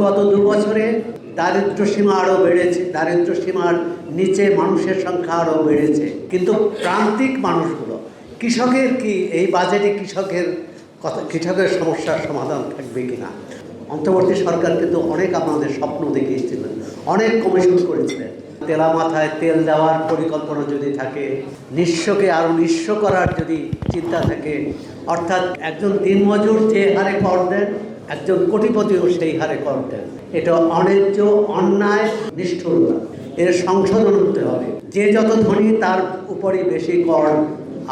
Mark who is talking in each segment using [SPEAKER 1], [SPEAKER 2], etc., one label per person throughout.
[SPEAKER 1] গত 2 বছরে দারিদ্র্য সীমা আরও বেড়েছে, দারিদ্র্য সীমার নিচে মানুষের সংখ্যা আরও বেড়েছে। কিন্তু প্রান্তিক মানুষগুলো, কৃষকের কি এই বাজেটে কৃষকের সমস্যার সমাধান থাকবে কিনা? অন্তর্বর্তী সরকার কিন্তু অনেক আমাদের স্বপ্ন দেখিয়েছিলেন, অনেক কমিশন করেছিলেন। তেলা মাথায় তেল দেওয়ার পরিকল্পনা যদি থাকে, নিঃস্বকে আরও নিঃস্ব করার যদি চিন্তা থাকে, অর্থাৎ একজন দিনমজুর যে হারে কর দেন, একজন কোটিপতিও সেই হারে কর দেন, এটা অন্যায্য, অন্যায়, নিষ্ঠুরতা। এর সংশোধন হতে হবে। যে যত ধনী তার উপরই বেশি কর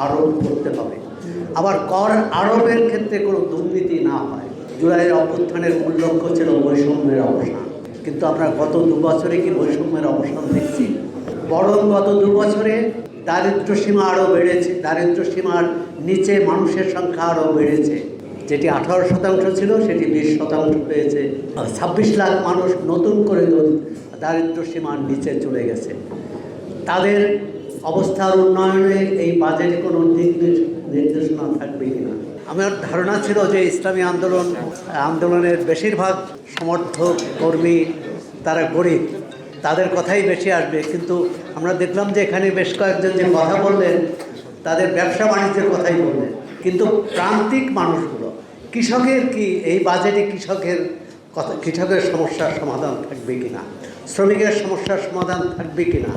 [SPEAKER 1] আরোপ করতে হবে। আবার কর আরোপের ক্ষেত্রে কোনো দুর্নীতি না হয়। জুলাইয়ের অভ্যুত্থানের মূল লক্ষ্য ছিল বৈষম্যের অবসান, কিন্তু আমরা গত 2 বছরে কি বৈষম্যের অবসান দেখছি? বরং গত 2 বছরে দারিদ্র্য সীমা আরও বেড়েছে, দারিদ্র্য সীমার নিচে মানুষের সংখ্যা আরও বেড়েছে। যেটি 18% ছিল সেটি 20% হয়েছে। 26 লাখ মানুষ নতুন করে দারিদ্র্য সীমার নিচে চলে গেছে। তাদের অবস্থার উন্নয়নে এই বাজেটে কোনো দিক নির্দেশনা থাকবে কিনা? আমার ধারণা ছিল যে ইসলামী আন্দোলনের বেশিরভাগ সমর্থক কর্মী তারা গরিব, তাদের কথাই বেশি আসবে। কিন্তু আমরা দেখলাম যে এখানে বেশ কয়েকজন যে কথা বললেন তাদের ব্যবসা বাণিজ্যের কথাই বললেন। কিন্তু প্রান্তিক মানুষগুলো, কৃষকের কি এই বাজেটে কৃষকের সমস্যার সমাধান থাকবে কিনা? শ্রমিকের সমস্যার সমাধান থাকবে কিনা?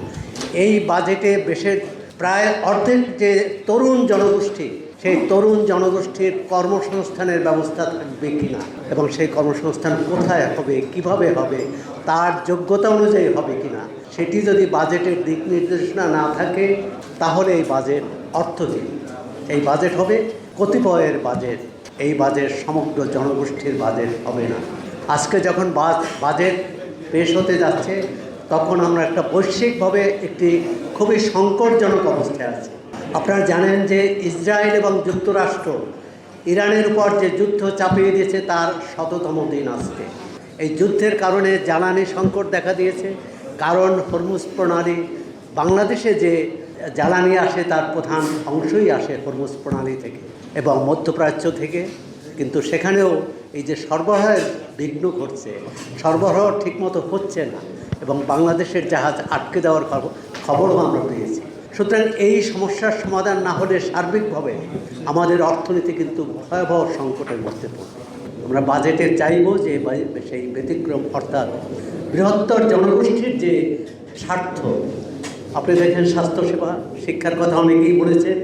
[SPEAKER 1] এই বাজেটে দেশের প্রায় অর্ধেক যে তরুণ জনগোষ্ঠী, সেই তরুণ জনগোষ্ঠীর কর্মসংস্থানের ব্যবস্থা থাকবে কিনা, এবং সেই কর্মসংস্থান কোথায় হবে, কিভাবে হবে, তার যোগ্যতা অনুযায়ী হবে কিনা, সেটি যদি বাজেটের দিক নির্দেশনা না থাকে তাহলে এই বাজেট অর্থহীন। এই বাজেট হবে কতিপয়ের বাজেট, এই বাজেট সমগ্র জনগোষ্ঠীর বাজেট হবে না। আজকে যখন বাজেট পেশ হতে যাচ্ছে তখন আমরা একটা বৈশ্বিকভাবে একটি খুবই সংকটজনক অবস্থায় আছি। আপনারা জানেন যে ইসরায়েল এবং যুক্তরাষ্ট্র ইরানের উপর যে যুদ্ধ চাপিয়ে দিয়েছে তার 100তম দিন আজকে। এই যুদ্ধের কারণে জ্বালানি সংকট দেখা দিয়েছে। কারণ হরমুজ প্রণালী, বাংলাদেশে যে জ্বালানি আসে তার প্রধান অংশই আসে হরমুজ প্রণালী থেকে এবং মধ্যপ্রাচ্য থেকে। কিন্তু সেখানেও এই যে সরবরাহের বিঘ্ন ঘটছে, সরবরাহ ঠিকমতো হচ্ছে না এবং বাংলাদেশের জাহাজ আটকে দেওয়ার খবরও আমরা পেয়েছি। সুতরাং এই সমস্যার সমাধান না হলে সার্বিকভাবে আমাদের অর্থনীতি কিন্তু ভয়াবহ সংকটের মধ্যে পড়বে। আমরা বাজেটে চাইব যে সেই ব্যতিক্রম, অর্থাৎ বৃহত্তর জনগোষ্ঠীর যে স্বার্থ। আপনি দেখেন স্বাস্থ্যসেবা, শিক্ষার কথা অনেকেই বলেছেন,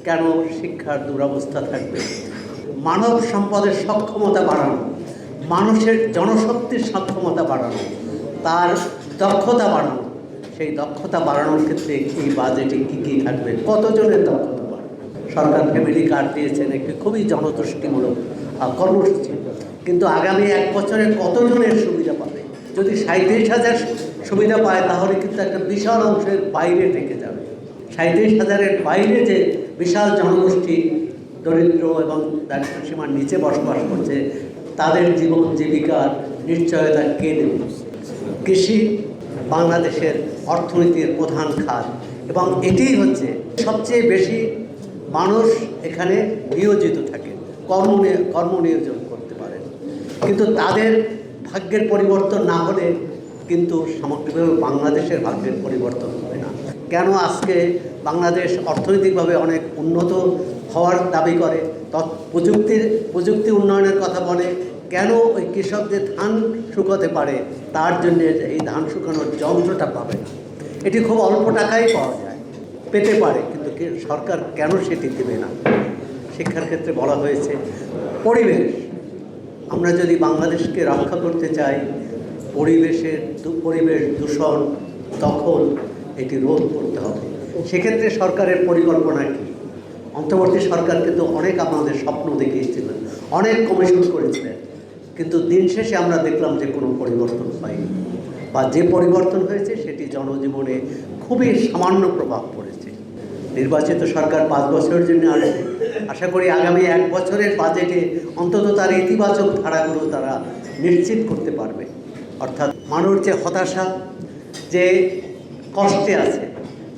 [SPEAKER 1] কেন শিক্ষার দুরবস্থা থাকবে? মানব সম্পদের সক্ষমতা বাড়ানো, মানুষের জনশক্তির সক্ষমতা বাড়ানো, তার দক্ষতা বাড়ানো, সেই দক্ষতা বাড়ানোর ক্ষেত্রে এই বাজেটে কী কী থাকবে? কতজনের দক্ষতা বাড়বে? সরকার ফ্যামিলি কার্ড দিয়েছেন, একটি খুবই জনতুষ্টিমূলক কর্মসূচি, কিন্তু আগামী 1 বছরে কতজনের সুবিধা পাবে? যদি 37,000 সুবিধা পায় তাহলে কিন্তু একটা বিশাল অংশের বাইরে থেকে যাবে। 37,000-এর বাইরে যে বিশাল জনগোষ্ঠী দরিদ্র এবং দারিদ্র্য সীমার নিচে বসবাস করছে, তাদের জীবন জীবিকার নিশ্চয়তা কে দেবে? কৃষি বাংলাদেশের অর্থনীতির প্রধান খাত এবং এটিই হচ্ছে সবচেয়ে বেশি মানুষ এখানে নিয়োজিত থাকে, কর্মনিয়োজন করতে পারে। কিন্তু তাদের ভাগ্যের পরিবর্তন না হলে কিন্তু সামগ্রিকভাবে বাংলাদেশের ভাগ্যের পরিবর্তন হবে না। কেন আজকে বাংলাদেশ অর্থনৈতিকভাবে অনেক উন্নত হওয়ার দাবি করে, প্রযুক্তি উন্নয়নের কথা বলে, কেন ওই কৃষক যে ধান শুকাতে পারে তার জন্য এই ধান শুকানোর যন্ত্রটা পাবে না? এটি খুব অল্প টাকায় পাওয়া যায়, পেতে পারে, কিন্তু সরকার কেন সেটি দেবে না? শিক্ষার ক্ষেত্রে বলা হয়েছে পরিবেশ। আমরা যদি বাংলাদেশকে রক্ষা করতে চাই, পরিবেশ দূষণ, দখল, এটি রোধ করতে হবে। সেক্ষেত্রে সরকারের পরিকল্পনা কী? অন্তর্বর্তী সরকার কিন্তু অনেক আমাদের স্বপ্ন দেখিয়েছিলেন, অনেক কমিশন করেছিলেন, কিন্তু দিন শেষে আমরা দেখলাম যে কোনো পরিবর্তন হয়নি, বা যে পরিবর্তন হয়েছে সেটি জনজীবনে খুবই সামান্য প্রভাব পড়েছে। নির্বাচিত সরকার 5 বছরের জন্য আসবে। আশা করি আগামী 1 বছরের বাজেটে অন্তত তার ইতিবাচক ধারাগুলো তারা নিশ্চিত করতে পারবে। অর্থাৎ মানুষ যে হতাশা, যে কষ্টে আছে,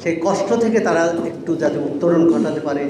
[SPEAKER 1] সেই কষ্ট থেকে তারা একটু যাতে উত্তরণ ঘটাতে পারে।